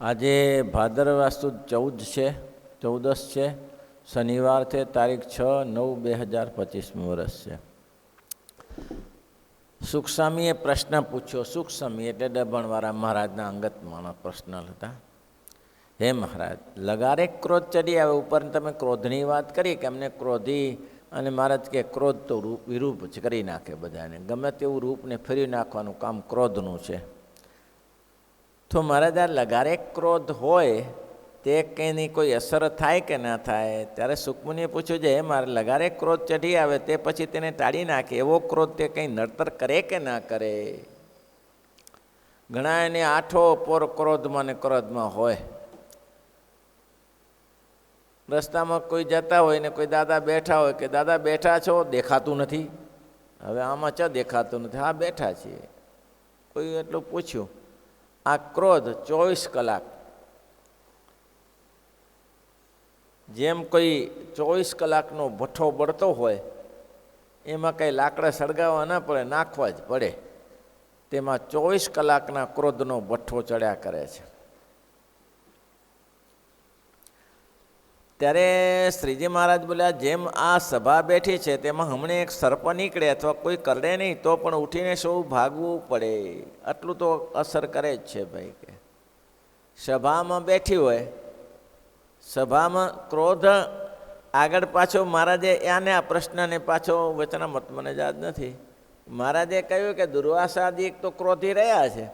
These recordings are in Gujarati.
આજે ભાદરવા સુદ 14 છે, 14 છે, શનિવાર છે, તારીખ 6/9/2025 વર્ષ છે. સુખસ્વામીએ પ્રશ્ન પૂછ્યો. સુખસ્વામી એટલે દબણવાળા મહારાજના અંગત માણસ પર્સનલ હતા. હે મહારાજ, લગારે ક્રોધ ચડી આવે. ઉપર તમે ક્રોધની વાત કરી કે અમને ક્રોધી, અને મહારાજ કે ક્રોધ તો વિરૂપ જ કરી નાખે બધાને. ગમે તેવું રૂપને ફેરવી નાખવાનું કામ ક્રોધનું છે. તો મહારાજ, આ લગારે ક્રોધ હોય તે કંઈની કોઈ અસર થાય કે ના થાય? ત્યારે સુખમુનિએ પૂછ્યું છે, હે મારે લગારે ક્રોધ ચઢી આવે તે પછી તેને ટાળી નાખે એવો ક્રોધ તે કંઈ નડતર કરે કે ના કરે? ઘણા એને આઠો પોર ક્રોધમાં ને ક્રોધમાં હોય. રસ્તામાં કોઈ જતા હોય ને કોઈ દાદા બેઠા હોય કે દાદા બેઠા છો, દેખાતું નથી. હવે આમાં ચા દેખાતું નથી? હા, બેઠા છીએ. કોઈ એટલું પૂછ્યું. આ ક્રોધ 24 કલાક, જેમ કોઈ 24 કલાકનો ભઠ્ઠો બળતો હોય એમાં કંઈ લાકડા સળગાવવા ના પડે, નાખવા જ પડે. તેમાં 24 કલાકના ક્રોધનો ભઠ્ઠો ચડ્યા કરે છે. ત્યારે શ્રીજી મહારાજ બોલ્યા, જેમ આ સભા બેઠી છે તેમાં હમણાં એક સર્પ નીકળે અથવા કોઈ કરડે નહીં તો પણ ઉઠીને સૌ ભાગવું પડે. આટલું તો અસર કરે જ છે ભાઈ. કે સભામાં બેઠી હોય, સભામાં ક્રોધ આગળ પાછો, મહારાજે આને આ પ્રશ્નને પાછો વચનામૃત મને યાદ નથી, મહારાજે કહ્યું કે દુર્વાસાદિક તો ક્રોધી રહ્યા છે.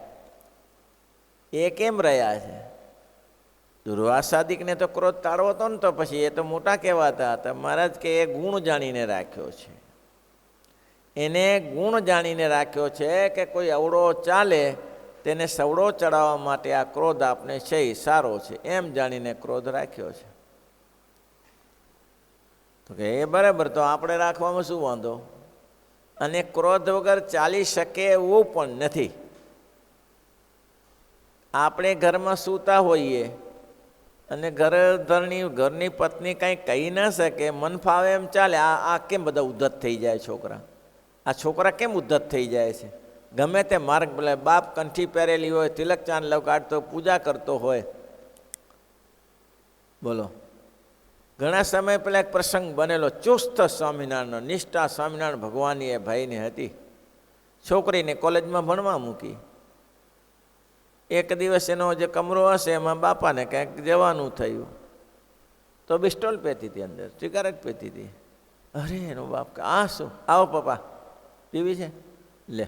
એ કેમ રહ્યા છે? દુર્વાસાદિકને તો ક્રોધ ટાળવો હતો ને, તો પછી એ તો મોટા કહેવાતા હતા. મહારાજ કે એ ગુણ જાણીને રાખ્યો છે. એને ગુણ જાણીને રાખ્યો છે કે કોઈ અવળો ચાલે તેને સવડો ચડાવવા માટે આ ક્રોધ આપને છે એ સારો છે, એમ જાણીને ક્રોધ રાખ્યો છે. તો કે એ બરાબર, તો આપણે રાખવામાં શું વાંધો? અને ક્રોધ વગર ચાલી શકે એવું પણ નથી. આપણે ઘરમાં સૂતા હોઈએ અને ઘરની પત્ની કાંઈ કહી ના શકે, મન ફાવે એમ ચાલે. આ કેમ બધા ઉદ્ધત થઈ જાય છોકરા? આ છોકરા કેમ ઉદ્ધત થઈ જાય છે? ગમે તે માર્ગ બોલે, બાપ કંઠી પહેરેલી હોય, તિલક ચાંદ લગાડતો, પૂજા કરતો હોય. બોલો, ઘણા સમય પહેલાં એક પ્રસંગ બનેલો. ચુસ્ત સ્વામિનારાયણનો, નિષ્ઠા સ્વામિનારાયણ ભગવાનની એ ભાઈની હતી. છોકરીને કોલેજમાં ભણવા મૂકી. એક દિવસ એનો જે કમરો હશે એમાં બાપાને કંઈક જવાનું થયું, તો બિસ્ટોલ પીતી હતી, અંદર સિગારેટ પીતી હતી. અરે એનો બાપ કે, આ શું? આવો પપ્પા, પીવી છે? લે.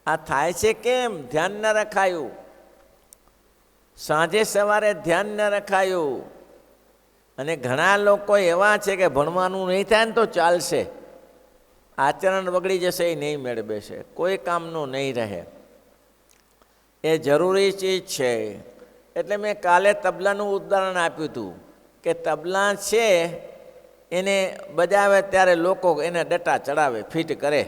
આ થાય છે કેમ? ધ્યાન ન રખાયું. સાંજે સવારે ધ્યાન ન રખાયું. અને ઘણા લોકો એવા છે કે ભણવાનું નહીં થાય ને તો ચાલશે, આચરણ બગડી જશે, એ નહીં મેળ બેસે, કોઈ કામનું નહીં રહે. એ જરૂરી ચીજ છે. એટલે મેં કાલે તબલાનું ઉદાહરણ આપ્યું હતું કે તબલા છે એને બજાવે ત્યારે લોકો એને ડટા ચડાવે, ફિટ કરે,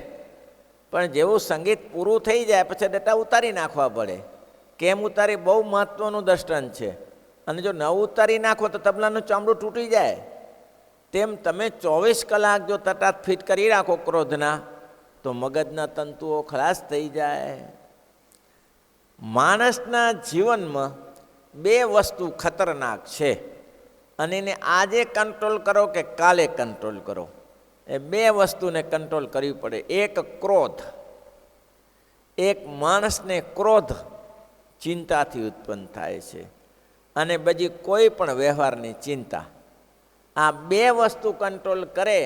પણ જેવું સંગીત પૂરું થઈ જાય પછી ડટા ઉતારી નાખવા પડે. કેમ ઉતારી? બહુ મહત્ત્વનું દ્રષ્ટાંત છે. અને જો ન ઉતારી નાખો તો તબલાનું ચામડું તૂટી જાય. તેમ તમે 24 કલાક જો તટાત ફિટ કરી રાખો ક્રોધના, તો મગજના તંતુઓ ખલાસ થઈ જાય. માણસના જીવનમાં 2 વસ્તુ ખતરનાક છે, અને એને આજે કંટ્રોલ કરો કે કાલે કંટ્રોલ કરો. એ 2 વસ્તુને કંટ્રોલ કરવી પડે. એક ક્રોધ. એક માણસને ક્રોધ ચિંતાથી ઉત્પન્ન થાય છે, અને બીજી કોઈ પણ વ્યવહારની ચિંતા. આ 2 વસ્તુ કંટ્રોલ કરે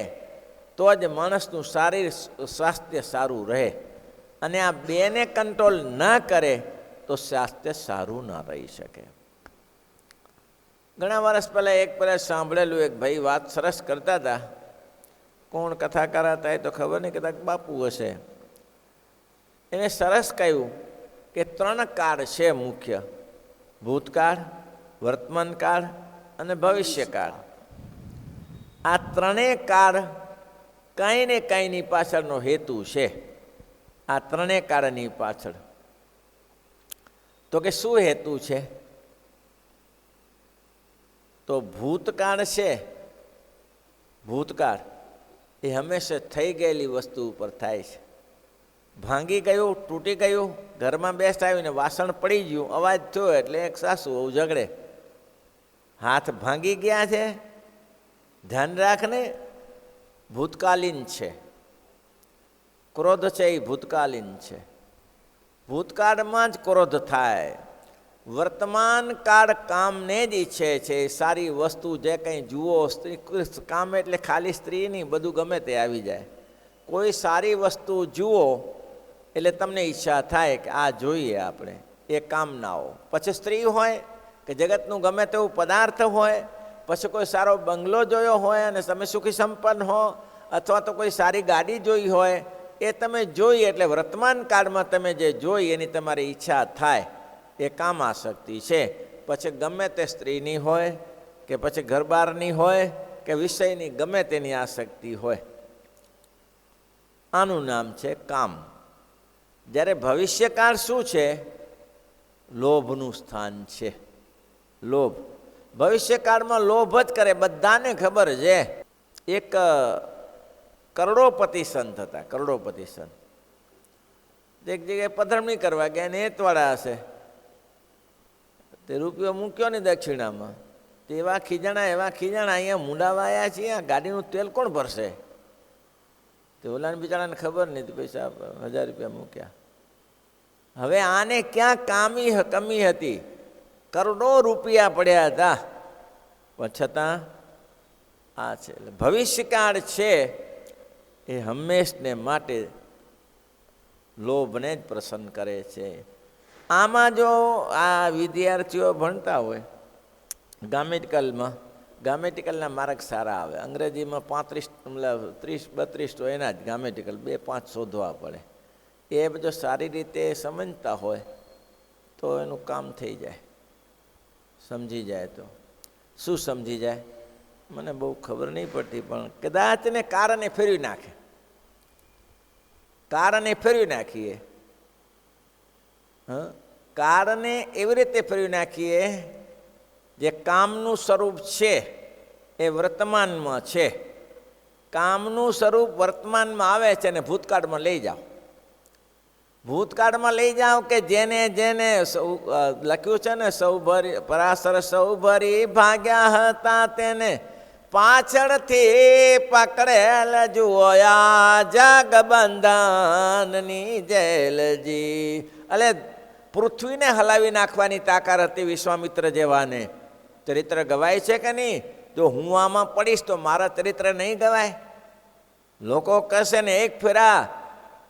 તો જ માણસનું શારીરિક સ્વાસ્થ્ય સારું રહે. અને આ 2ને કંટ્રોલ ન કરે તો સ્વાસ્થ્ય સારું ના રહી શકે. ઘણા વર્ષ પહેલાં સાંભળેલું એક ભાઈ વાત સરસ કરતા હતા. કોણ કથાકાર હતા એ તો ખબર નહીં, કદાચ બાપુ હશે. એને સરસ કહ્યું કે 3 કાળ છે મુખ્ય: ભૂતકાળ, વર્તમાનકાળ અને ભવિષ્યકાળ. આ 3 કાળ કાંઈ ને કાંઈની પાછળનો હેતુ છે. આ 3 કાળની પાછળ તો કે શું હેતુ છે? તો ભૂતકાળ છે. ભૂતકાળ એ હંમેશા થઈ ગયેલી વસ્તુ ઉપર થાય છે. ભાંગી ગયું, તૂટી ગયું, ઘરમાં બેસ્ટ આવીને વાસણ પડી ગયું, અવાજ થયો એટલે એક સાસુ બહુ ઝઘડે, હાથ ભાંગી ગયા છે, ધ્યાન રાખને, ભૂતકાલીન છે. ક્રોધ છે એ ભૂતકાલીન છે. ભૂતકાળમાં જ ક્રોધ થાય. વર્તમાન કાળ કામને જ ઈચ્છે છે. સારી વસ્તુ જે કંઈ જુઓ, સ્ત્રી કામ એટલે ખાલી સ્ત્રી નહીં, બધું ગમે તે આવી જાય. કોઈ સારી વસ્તુ જુઓ એટલે તમને ઈચ્છા થાય કે આ જોઈએ આપણે, એ કામનાઓ. પછી સ્ત્રી હોય કે જગતનું ગમે તેવું પદાર્થ હોય, પછી કોઈ સારો બંગલો જોયો હોય અને તમે સુખી સંપન્ન હો, અથવા તો કોઈ સારી ગાડી જોઈ હોય, એ તમે જોઈ એટલે વર્તમાન કાળમાં તમે જે જોઈ એની તમારી ઈચ્છા થાય, એ કામ આસક્તિ છે. પછી ગમે તે સ્ત્રીની હોય કે પછી ઘરબારની હોય કે વિષયની ગમે તેની આસક્તિ હોય, આનું નામ છે કામ. જ્યારે ભવિષ્યકાળ શું છે? લોભનું સ્થાન છે. લોભ. ભવિષ્યકાળમાં લોભ જ કરે, બધાને ખબર છે. એક કરોડોપતિ સંત હતા, કરોડોપતિ સંત. એક જગ્યાએ પધરામણી કરવા ગયા, ને હેતવાળા હશે, તે રૂપિયો મૂક્યો ને દક્ષિણામાં, તે એવા ખીજાણા, અહીંયા મૂંડાવા આવ્યા છીએ, આ ગાડીનું તેલ કોણ ભરશે? તે ઓલાને બિચારાને ખબર નહીં, પૈસા 1000 રૂપિયા મૂક્યા. હવે આને ક્યાં કમી હતી? કરોડો રૂપિયા પડ્યા હતા, પણ છતાં આ છે. એટલે ભવિષ્યકાળ છે એ હંમેશને માટે લોભને જ પ્રસન્ન કરે છે. આમાં જો આ વિદ્યાર્થીઓ ભણતા હોય ગામેટિકલના માર્ક સારા આવે. અંગ્રેજીમાં 30-32 તો એના જ ગામેટિકલ 2-5 શોધવા પડે. એ બધો સારી રીતે સમજતા હોય તો એનું કામ થઈ જાય, સમજી જાય. તો શું સમજી જાય મને બહુ ખબર નહીં પડતી, પણ કદાચ ને કારણે ફેરવી નાખે, કારણે ફેરવી નાખીએ. કારણે એવી રીતે ફેરવી નાખીએ જે કામનું સ્વરૂપ છે એ વર્તમાનમાં છે. કામનું સ્વરૂપ વર્તમાનમાં આવે છે અને ભૂતકાળમાં લઈ જાઓ. ભૂતકાળમાં લઈ જાઓ કે જેને લખ્યું છે ને, પરાશર સૌભરી ભાગ્યા હતા તેને પાછળથી પકડેલ જુઓ જગબંધનની જેલજી. એટલે પૃથ્વીને હલાવી નાખવાની તાકાત હતી વિશ્વામિત્ર જેવાને. ચરિત્ર ગવાય છે કે નહીં? જો હું આમાં પડીશ તો મારા ચરિત્ર નહીં ગવાય. લોકો કહેશે ને, એક ફેરા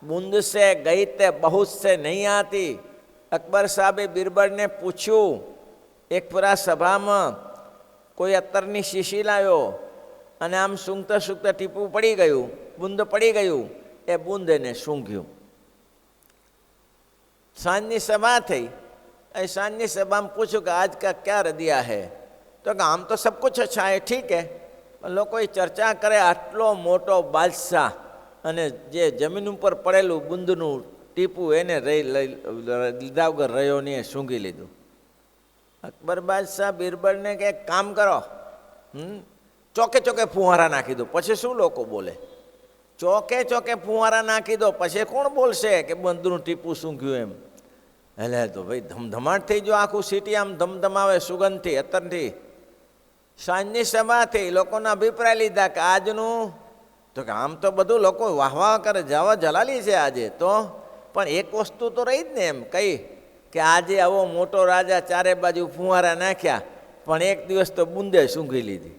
બુંદ સે ગઈ તે બહુત સે નહીં આતી. અકબર સાહેબે બિરબલને પૂછ્યું, એક ફેરા સભામાં કોઈ અત્તરની શીશી લાવ્યો અને આમ સૂંઘતા સૂંઘતા ટીપું પડી ગયું, બુંદ પડી ગયું, એ બુંદ એને સૂંઘ્યું. સાંજની સભા થઈ. એ સાંજની સભામાં પૂછ્યું કે આજ કા ક્યા રદિયા હૈ? તો કે આમ તો સબ કુછ અચ્છા હૈ, ઠીક હૈ. પણ લોકો ચર્ચા કરે, આટલો મોટો બાદશાહ અને જે જમીન ઉપર પડેલું બુંદનું ટીપું એને લીધા વગર રહ્યો ને સૂંઘી લીધું. અકબર બાદશાહ બિરબલને કે એક કામ કરો, ચોકે ચોકે ફુવારા નાખી દો, પછી શું લોકો બોલે? ચોકે ચોકે ફુવારા નાખી દો, પછી કોણ બોલશે કે બંદનું ટીપું સૂંઘ્યું એમ? એટલે તો ભાઈ ધમધમાટ થઈ ગયો, આખું સિટી આમ ધમધમાવે સુગંધથી, અત્તરથી. સાંજની સભાથી લોકોના અભિપ્રાય લીધા કે આજનું તો કે આમ તો બધું લોકો વાહ કરે, જવા જલાલી છે આજે તો, પણ એક વસ્તુ તો રહી જ ને એમ કઈ કે આજે આવો મોટો રાજા ચારે બાજુ ફુવારા નાખ્યા, પણ એક દિવસ તો બુંદે સૂંઘી લીધી.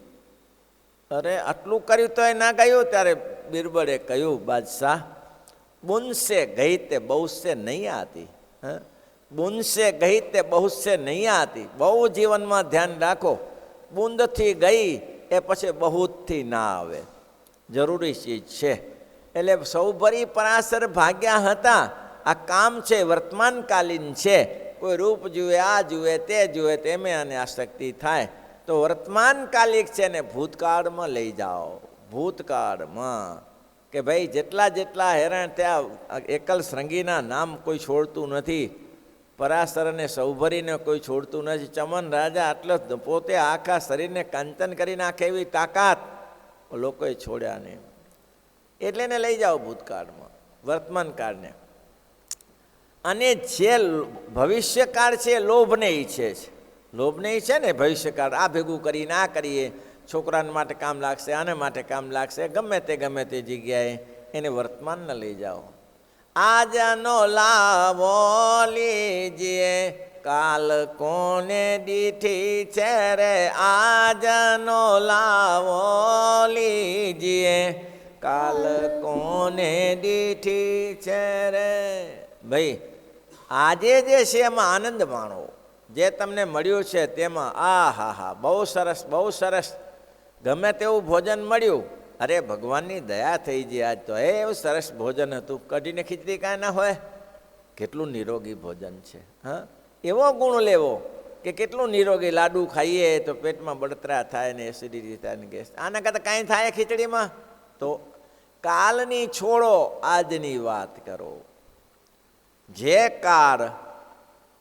અરે આટલું કર્યું તો એ ના ગયું. ત્યારે બિરબલે કહ્યું, બાદશાહ બુંદ સે ગઈ તે બહુ સે નહીં આતી. બુંદ સે ગઈ તે બહુ સે નહીં આતી. બહુ જીવનમાં ધ્યાન રાખો, બુંદથી ગઈ એ પછી બહુથી ના આવે, જરૂરી ચીજ છે. એટલે સૌભરી પરાશર ભાગ્યા હતા. આ કામ છે, વર્તમાનકાલીન છે. કોઈ રૂપ જુએ, આ જુએ, તે જુએ, તેમે આને આસક્તિ થાય. તો વર્તમાનકાલિક છે ને ભૂતકાળમાં લઈ જાઓ. ભૂતકાળમાં કે ભાઈ જેટલા હેરાન ત્યાં એકલ શ્રંગીના નામ કોઈ છોડતું નથી, પરાશર અને સૌભરીને કોઈ છોડતું નથી. ચમન રાજા આટલો પોતે આખા શરીરને કાંચન કરી નાખે એવી તાકાત લોકોએ છોડ્યા નહીં. એટલે ને લઈ જાઓ ભૂતકાળમાં, વર્તમાન કાળને. અને જે ભવિષ્યકાળ છે એ લોભને ઈચ્છે છે. લોભને ઈચ્છે ને ભવિષ્યકાળ, આ ભેગું કરીને આ કરીએ, છોકરાને માટે કામ લાગશે, આને માટે કામ લાગશે, ગમે તે જગ્યાએ એને વર્તમાન લઈ જાઓ. આજનો લાવો લીજીએ, કાલ કોને દીઠી છે રે. આજનો લાવો લીજીએ, કાલ કોને દીઠી છે રે. ભાઈ આજે જે છે એમાં આનંદ માણો. જે તમને મળ્યું છે તેમાં આ હા હા બહુ સરસ, બહુ સરસ. ગમે તેવું ભોજન મળ્યું, અરે ભગવાનની દયા થઈ ગઈ આજ તો, એવું સરસ ભોજન હતું. કઢીને ખીચડી કાંઈ ના હોય, કેટલું નિરોગી ભોજન છે. હા, એવો ગુણ લેવો કે કેટલું નિરોગી. લાડુ ખાઈએ તો પેટમાં બળતરા થાય ને એસિડિટી થાય ને ગેસ. આના કરતાં કાંઈ થાય ખીચડીમાં? તો કાલની છોડો, આજની વાત કરો. જે કાળ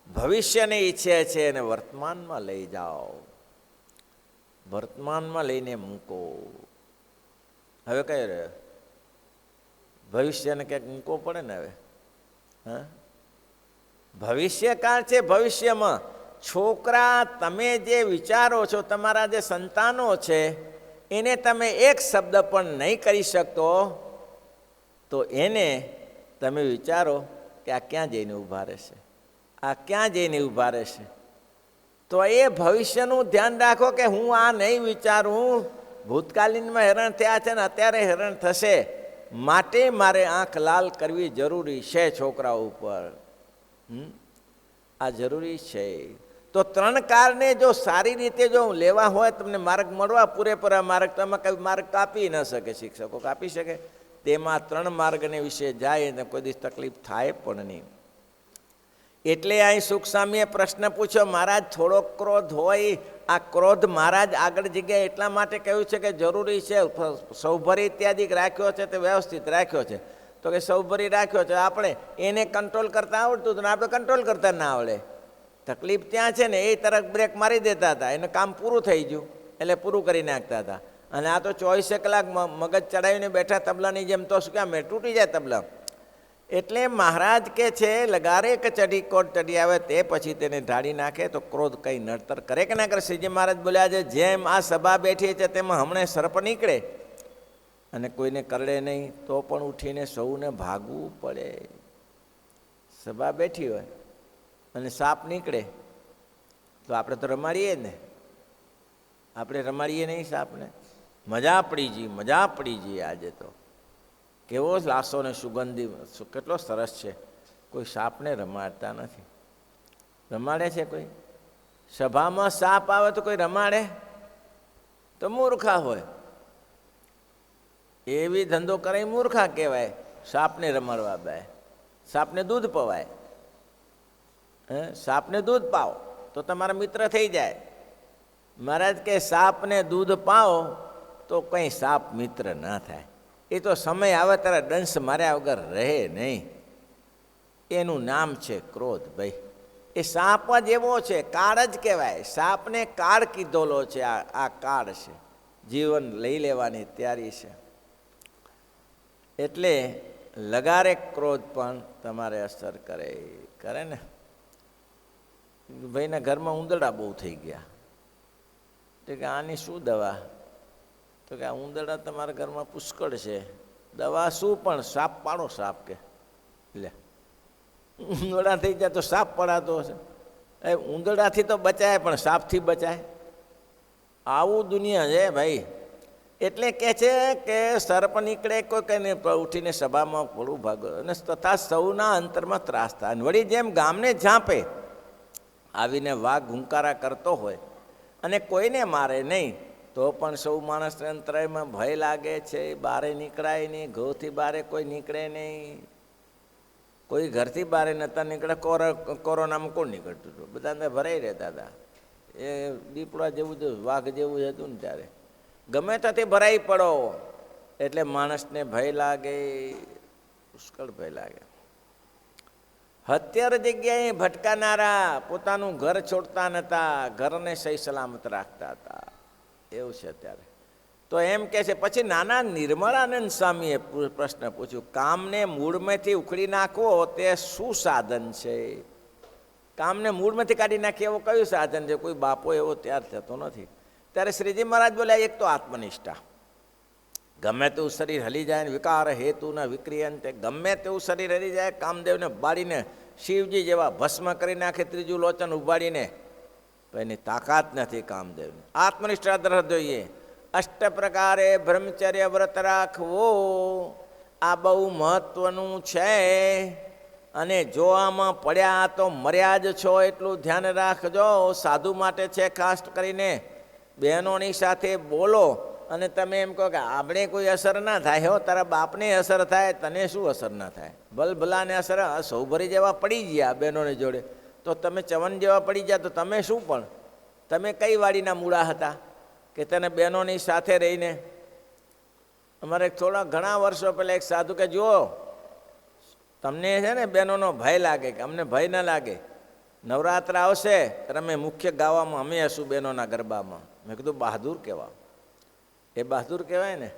ભવિષ્યને ઈચ્છે છે એને વર્તમાનમાં લઈ જાઓ, વર્તમાનમાં લઈને મૂકો. હવે કઈ રહ્યો ભવિષ્યને ક્યાંક મૂકવો પડે ને. હવે હા, ભવિષ્યકાળ છે. ભવિષ્યમાં છોકરા, તમે જે વિચારો છો, તમારા જે સંતાનો છે એને તમે એક શબ્દ પણ નહીં કરી શકતો, તો એને તમે વિચારો કે આ ક્યાં જઈને ઊભા રહેશે, આ ક્યાં જઈને ઊભા રહેશે. તો એ ભવિષ્યનું ધ્યાન રાખો કે હું આ નહીં વિચારું. ભૂતકાલીનમાં હેરાન થયા છે ને અત્યારે હેરાન થશે, માટે મારે આંખ લાલ કરવી જરૂરી છે છોકરાઓ ઉપર. આ જરૂરી છે. તો 3 કારને જો સારી રીતે જો લેવા હોય, તમને માર્ગ મળવા પૂરેપૂરા માર્ગ, તમે કઈ માર્ગ કાપી ન શકે, શિક્ષકો કાપી શકે. તેમાં 3 માર્ગને વિશે જાય ને કોઈ દિવસ તકલીફ થાય પણ નહીં. એટલે અહીં સુખ સ્વામીએ પ્રશ્ન પૂછ્યો, મહારાજ થોડો ક્રોધ હોય, આ ક્રોધ મહારાજ આગળ જગ્યાએ એટલા માટે કહ્યું છે કે જરૂરી છે. સૌભરી ઇત્યાદિ રાખ્યો છે તે વ્યવસ્થિત રાખ્યો છે. તો કે સૌભરી રાખ્યો છે, આપણે એને કંટ્રોલ કરતા આવડતું હતું ને આપણે કંટ્રોલ કરતા ના આવડે. તકલીફ ત્યાં છે ને, એ તરફ બ્રેક મારી દેતા હતા, એનું કામ પૂરું થઈ ગયું એટલે પૂરું કરી નાખતા હતા. અને આ તો 24 કલાક મગજ ચડાવીને બેઠા તબલાની જેમ, તો શું ક્યાં તૂટી જાય તબલા. એટલે મહારાજ કે છે લગારે કે ચઢી કોટ ચડી આવે તે પછી તેને ઢાળી નાખે તો ક્રોધ કંઈ નડતર કરે કે ના કરે. શ્રીજી મહારાજ બોલ્યા છે, જેમ આ સભા બેઠી છે તેમાં હમણાં સર્પ નીકળે અને કોઈને કરડે નહીં તો પણ ઉઠીને સૌને ભાગવું પડે. સભા બેઠી હોય અને સાપ નીકળે તો આપણે તો રમાડીએ ને, આપણે રમાડીએ નહીં સાપને. મજા પડી ગઈ, મજા પડી ગઈ. આજે તો કેવો લાસો ને સુગંધી કેટલો સરસ છે. કોઈ સાપને રમાડતા નથી. રમાડે છે કોઈ? સભામાં સાપ આવે તો કોઈ રમાડે? તો મૂર્ખા હોય. એવી ધંધો કરે મૂર્ખા કહેવાય. સાપને રમાડવા બે. સાપને દૂધ પવાય. સાપને દૂધ પાવો તો તમારા મિત્ર થઈ જાય. મહારાજ કે સાપને દૂધ પાવો તો કંઈ સાપ મિત્ર ના થાય. એ તો સમય આવે ત્યારે દંશ માર્યા વગર રહે નહીં. એનું નામ છે ક્રોધ. ભાઈ એ સાપ જ એવો છે, કાળ જ કહેવાય. સાપને કાળ કીધોલો છે. આ કાળ છે, જીવન લઈ લેવાની તૈયારી છે. એટલે લગારે ક્રોધ પણ તમારે અસર કરે ને. ભાઈના ઘરમાં ઉંદરડા બહુ થઈ ગયા, તો કે આની શું દવા? તો કે આ ઉંદરડા તમારા ઘરમાં પુષ્કળ છે, દવા શું? પણ સાપ પાડો. સાપ કે લે ઉંદરડા થઈ જાય તો સાપ પડાતો હશે. એ ઉંદરડાથી તો બચાય પણ સાપથી બચાય? આવું દુનિયા છે ભાઈ. એટલે કહે છે કે સર્પ નીકળે કોઈ કઈને ઉઠીને સભામાં પડવું ભાગો અને તથા સૌના અંતરમાં ત્રાસ થાય. વળી જેમ ગામને ઝાંપે આવીને વાઘ હુંકારા કરતો હોય અને કોઈને મારે નહીં, તો પણ સૌ માણસને અંતરાયમાં ભય લાગે છે. બારે નીકળાય નહીં, ઘઉંથી બારે કોઈ નીકળે નહીં. કોઈ ઘરથી બહાર નહોતા નીકળે. કોરોનામાં કોણ નીકળતું હતું? બધા અંદર ભરાઈ રહેતા હતા. એ દીપડા જેવું જ વાઘ જેવું જ હતું ને. ત્યારે ગમે ત્યાંથી ભરાઈ પડો એટલે માણસને ભય લાગે, પુષ્કળ ભય લાગે. 70 જગ્યાએ ભટકાનારા પોતાનું ઘર છોડતા નહોતા, ઘરને સહી સલામત રાખતા હતા. એવું છે અત્યારે. તો એમ કહે છે. પછી નાના નિર્મળાનંદ સ્વામીએ પ્રશ્ન પૂછ્યું, કામને મૂળમાંથી ઉખડી નાખવો તે શું સાધન છે? કામને મૂળમાંથી કાઢી નાખીએ એવો કયું સાધન છે? કોઈ બાપો એવો તૈયાર થતો નથી. ત્યારે શ્રીજી મહારાજ બોલ્યા, એક તો આત્મનિષ્ઠા. ગમે તેવું શરીર હલી જાય ને વિકાર હેતુ ન વિક્રિયંતે, ગમે તેવું શરીર હલી જાય, કામદેવને બાળીને શિવજી જેવા ભસ્મ કરી નાખે, ત્રીજું લોચન ઉભાડીને, તો એની તાકાત નથી કામદેવની. આત્મનિષ્ઠા તરફ જોઈએ. અષ્ટ પ્રકારે બ્રહ્મચર્ય વ્રત રાખવો, આ બહુ મહત્વનું છે. અને જો આમાં પડ્યા તો મર્યા જ છો એટલું ધ્યાન રાખજો. સાધુ માટે છે ખાસ કરીને. બહેનોની સાથે બોલો અને તમે એમ કહો કે આપણે કોઈ અસર ના થાય, હો તારા બાપને અસર થાય, તને શું અસર ના થાય? ભલભલાને અસર. સૌભરી જેવા પડી ગયા બહેનોની જોડે, તો તમે ચવન જેવા પડી ગયા તો તમે શું? પણ તમે કઈ વાડીના મૂળા હતા કે તને બહેનોની સાથે રહીને? અમારે થોડા ઘણા વર્ષો પહેલાં એક સાધુ કે, જુઓ તમને છે ને બહેનોનો ભય લાગે, કે અમને ભય ન લાગે. નવરાત્ર આવશે ત્યારે અમે મુખ્ય ગાવામાં અમે હશું બહેનોના ગરબામાં. મેં કીધું બહાદુર કહેવા. એ બહાદુર કહેવાય ને?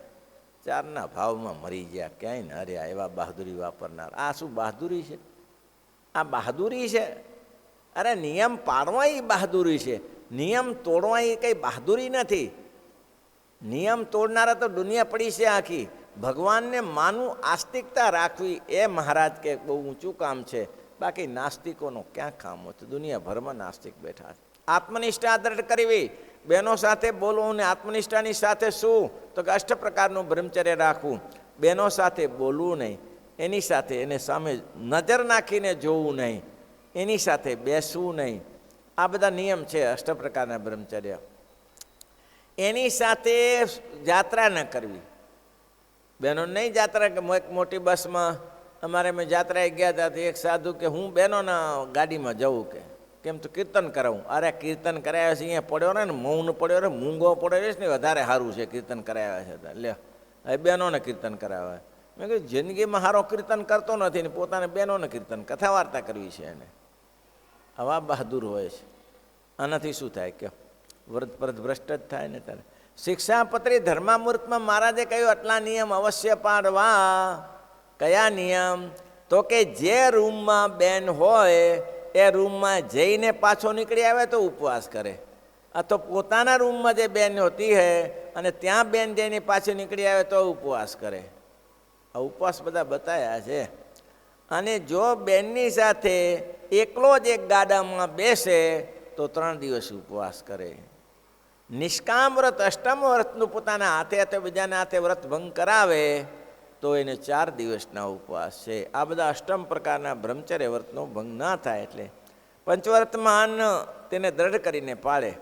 ચારના ભાવમાં મરી ગયા, ક્યાંય ન રહ્યા એવા બહાદુરી વાપરનાર. આ શું બહાદુરી છે? આ બહાદુરી છે? અરે નિયમ પાડવા એ બહાદુરી છે, નિયમ તોડવા એ કંઈ બહાદુરી નથી. નિયમ તોડનારા તો દુનિયા પડી છે આખી. ભગવાનને માનવું, આસ્તિકતા રાખવી, એ મહારાજ કે બહુ ઊંચું કામ છે. બાકી નાસ્તિકોનો ક્યાં કામ હોય? દુનિયાભરમાં નાસ્તિક બેઠા છે. આત્મનિષ્ઠા દ્રઢ કરવી, બહેનો સાથે બોલવું. ને આત્મનિષ્ઠાની સાથે શું? તો કે અષ્ટ પ્રકારનું બ્રહ્મચર્ય રાખવું. બહેનો સાથે બોલવું નહીં, એની સાથે એને સામે નજર નાખીને જોવું નહીં, એની સાથે બેસવું નહીં. આ બધા નિયમ છે અષ્ટ પ્રકારના બ્રહ્મચર્ય. એની સાથે યાત્રા ન કરવી. બહેનો નહીં યાત્રા, કે મોટી બસમાં અમારે મેં યાત્રાએ ગયા હતા તો એક સાધુ કે હું બહેનોના ગાડીમાં જવું, કે કેમ તો કીર્તન કરાવું. અરે કીર્તન કરાવ્યા છે અહીંયા પડ્યો ને મૌન પડ્યો ને મૂંગો પડ્યો છે ને વધારે સારું છે કીર્તન કરાવ્યા છે. લે હવે બહેનોને કીર્તન કરાવ્યા. મેં કહ્યું જિંદગીમાં સારો કીર્તન કરતો નથી ને પોતાને બહેનોને કીર્તન કથા વાર્તા કરવી છે એને. આવા બહાદુર હોય છે. આનાથી શું થાય? કે વ્રત પરત ભ્રષ્ટ જ થાય ને. ત્યારે શિક્ષાપત્રી ધર્મામૃતમાં મહારાજે કહ્યું આટલા નિયમ અવશ્ય પાડવા. કયા નિયમ? તો કે જે રૂમમાં બેન હોય એ રૂમમાં જઈને પાછો નીકળી આવે તો ઉપવાસ કરે, અથવા પોતાના રૂમમાં જે બેન હોતી હે અને ત્યાં બેન જઈને પાછી નીકળી આવે તો ઉપવાસ કરે. આ ઉપવાસ બધા બતાવ્યા છે. અને જો બેનની સાથે એકલો જ એક ગાડામાં બેસે તો 3 દિવસ ઉપવાસ કરે. નિષ્કામ વ્રત, અષ્ટમ વ્રતનું પોતાના હાથે હાથે બીજાના હાથે વ્રત ભંગ કરાવે તો એને 4 દિવસના ઉપવાસ છે. આ બધા અષ્ટમ પ્રકારના બ્રહ્મચર્ય વ્રતનો ભંગ ના થાય. એટલે પંચવર્તમાન તેને દ્રઢ કરીને પાળે.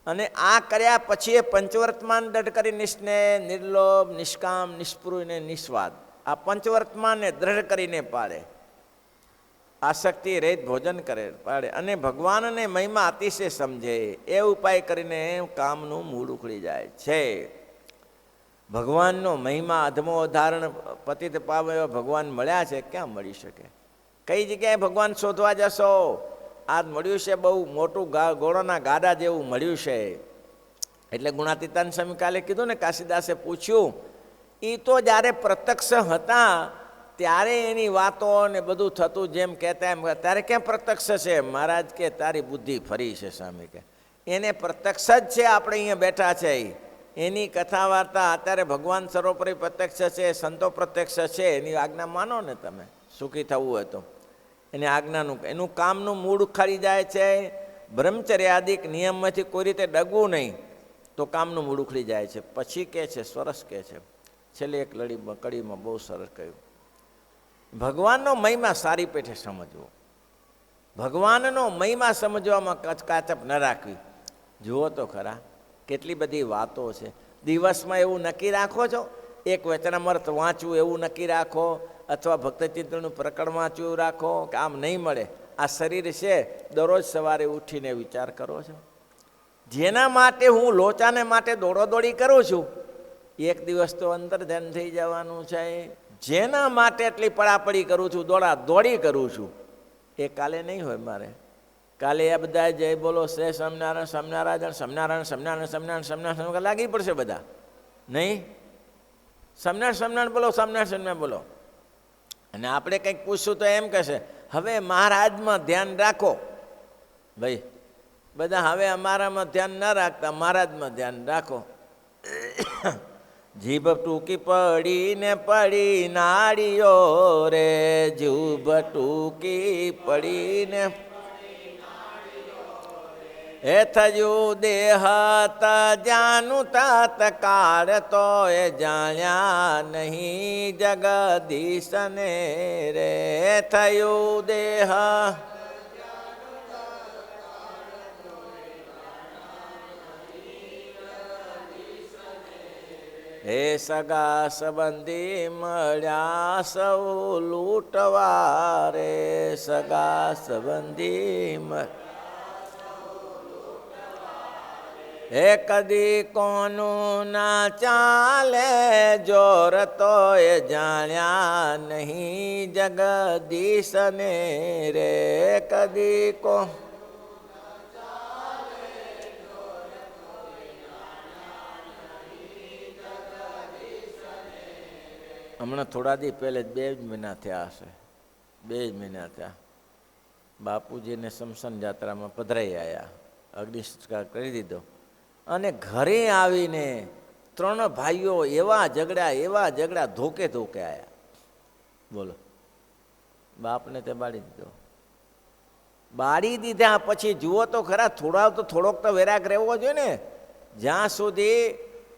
અને આ કર્યા પછી એ પંચવર્તમાન દ્રઢ કરી નિસ્નેહ, નિર્લોભ, નિષ્કામ, નિષ્પૃહ ને નિસ્વાદ, આ પંચવર્તમાનને દ્રઢ કરીને પાળે. આસક્તિ રહિત ભોજન કરે પાડે. અને ભગવાનને મહિમા અતિશય સમજે. એ ઉપાય કરીને કામનું મૂળ ઉખડી જાય છે. ભગવાનનો મહિમા અધમો ધારણ પતિત પાવ એવા ભગવાન મળ્યા છે, ક્યાં મળી શકે? કઈ જગ્યાએ ભગવાન શોધવા જશો? આજ મળ્યું છે બહુ મોટું ઘોડોના ગાડા જેવું મળ્યું છે. એટલે ગુણાતીતાન સ્વામી કાલે કીધું ને, કાશીદાસે પૂછ્યું, એ તો જ્યારે પ્રત્યક્ષ હતા ત્યારે એની વાતો ને બધું થતું જેમ કહેતા એમ, ત્યારે ક્યાં પ્રત્યક્ષ છે? મહારાજ કે તારી બુદ્ધિ ફરી છે સ્વામી કે. એને પ્રત્યક્ષ જ છે, આપણે અહીંયા બેઠા છે એની કથા વાર્તા. અત્યારે ભગવાન સર્વોપરી પ્રત્યક્ષ છે, સંતો પ્રત્યક્ષ છે. એની આજ્ઞા માનો ને તમે, સુખી થવું હોય તો. એની આજ્ઞાનું એનું કામનું મૂળ ઉખાડી જાય છે. બ્રહ્મચર્યાદિક નિયમમાંથી કોઈ રીતે ડગવું નહીં તો કામનું મૂળ ઉખડી જાય છે. પછી કહે છે, સરસ કહે છે છેલ્લે એક કડીમાં બહુ સરસ કહ્યું, ભગવાનનો મહિમા સારી પેઠે સમજવો. ભગવાનનો મહિમા સમજવામાં કાચપ ન રાખવી. જુઓ તો ખરા કેટલી બધી વાતો છે. દિવસમાં એવું નક્કી રાખો છો, એક વચનામૃત વાંચવું એવું નક્કી રાખો, અથવા ભક્તચિંતનનું પ્રકરણ વાંચવું રાખો કે આમ નહીં મળે. આ શરીર છે, દરરોજ સવારે ઉઠીને વિચાર કરો છો. જેના માટે હું લોચાને માટે દોડોદોડી કરું છું, એક દિવસ તો અંતર ધ્યાન થઈ જવાનું છે. જેના માટે એટલી પડાપડી કરું છું, દોડી કરું છું, એ કાલે નહીં હોય મારે. કાલે આ બધા જય બોલો શ્રેય સ્વામિનારાયણ, સ્વામિનારાયણ, સ્વામિનારાયણ, સ્વામિનારાયણ, સ્વામિનારાયણ, સ્વામિનારાયણ લાગી પડશે બધા. નહીં? સ્વામિનારાયણ સ્વામિનારાયણ બોલો, સ્વામિનારાયણ સ્વામિનારાયણ બોલો. અને આપણે કંઈક પૂછશું તો એમ કહેશે હવે મહારાજમાં ધ્યાન રાખો. ભાઈ બધા હવે અમારામાં ધ્યાન ન રાખતા, મહારાજમાં ધ્યાન રાખો. જીભ ટૂંકી પડી ને પડી નાળીઓ રે, જીભ ટૂંકી પડી ને એ થયું દેહ તજાનું તત્કાળ, તો એ જાણ્યા નહીં જગદીશને રે. થયું દેહ હે સગા સંબંધી મળ્યા સૌ લૂંટવા રે, સગા સંબંધી હે કદી કોનું ના ચાલે જોર, તો એ જાણ્યા નહીં જગદીશને રે. કદી કો હમણાં થોડા દી પહેલે 2 જ મહિના થયા હશે, 2 જ મહિના થયા. બાપુજીને શમશાન જાત્રામાં પધરાઈ આવ્યા, અગ્નિ સંસ્કાર કરી દીધો. અને ઘરે આવીને 3 ભાઈઓ એવા ઝઘડા ધોકે આવ્યા. બોલો, બાપને તે બાળી દીધો. બાળી દીધા પછી જુઓ તો ખરા, થોડોક તો વેરાગ રહેવો જોઈએ ને. જ્યાં સુધી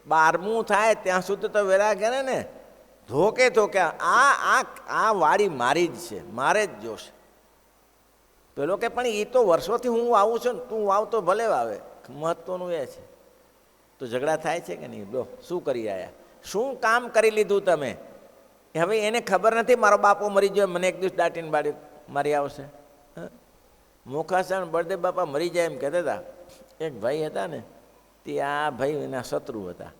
12મું થાય ત્યાં સુધી તો વેરાગ રહે ને. ધોકે આ વાડી મારી જ છે, મારે જ જોશે. પેલો કે પણ એ તો વર્ષોથી હું વાવું છું ને, તું વાવ તો ભલે વાવે, મહત્વનું એ છે. તો ઝઘડા થાય છે કે નહીં? લો, શું કરી આવ્યા? શું કામ કરી લીધું તમે? હવે એને ખબર નથી મારો બાપો મરી ગયો, મને એક દિવસ દાટીને મારી આવશે. મોખાસણ બળદેવ બાપા મરી જાય એમ કહેતા હતા. એક ભાઈ હતા ને, તે આ ભાઈ એના શત્રુ હતા.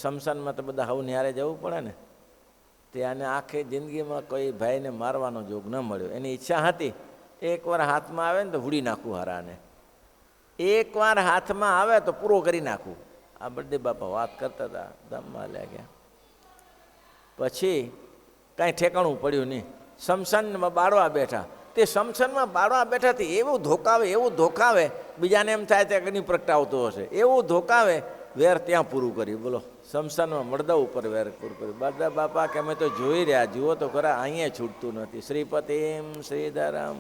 શમશાનમાં તો બધા હવ નિહારે જવું પડે ને. તેને આખી જિંદગીમાં કોઈ ભાઈને મારવાનો જોગ ન મળ્યો. એની ઈચ્છા હતી એકવાર હાથમાં આવે ને તો હુડી નાખવું હારાને, એકવાર હાથમાં આવે તો પૂરો કરી નાખવું. આ બળદેવ બાપા વાત કરતા હતા, દમમાં લાગ્યા. પછી કાંઈ ઠેકાણું પડ્યું નહીં. શમશાનમાં બાળવા બેઠા. તે શમશાનમાં બાળવા બેઠાથી એવું ધોકાવે, બીજાને એમ થાય કે અગ્નિ પ્રગટાવતો હશે, એવું ધોકાવે. વેર ત્યાં પૂરું કર્યું. બોલો, શમશાનમાં મળદા ઉપર વેર પૂરું કર્યું. બળદેવ બાપા કે અમે તો જોઈ રહ્યા, જુઓ તો ખરા, અહીંયા છૂટતું નથી. શ્રીપતિમ શ્રીધરમ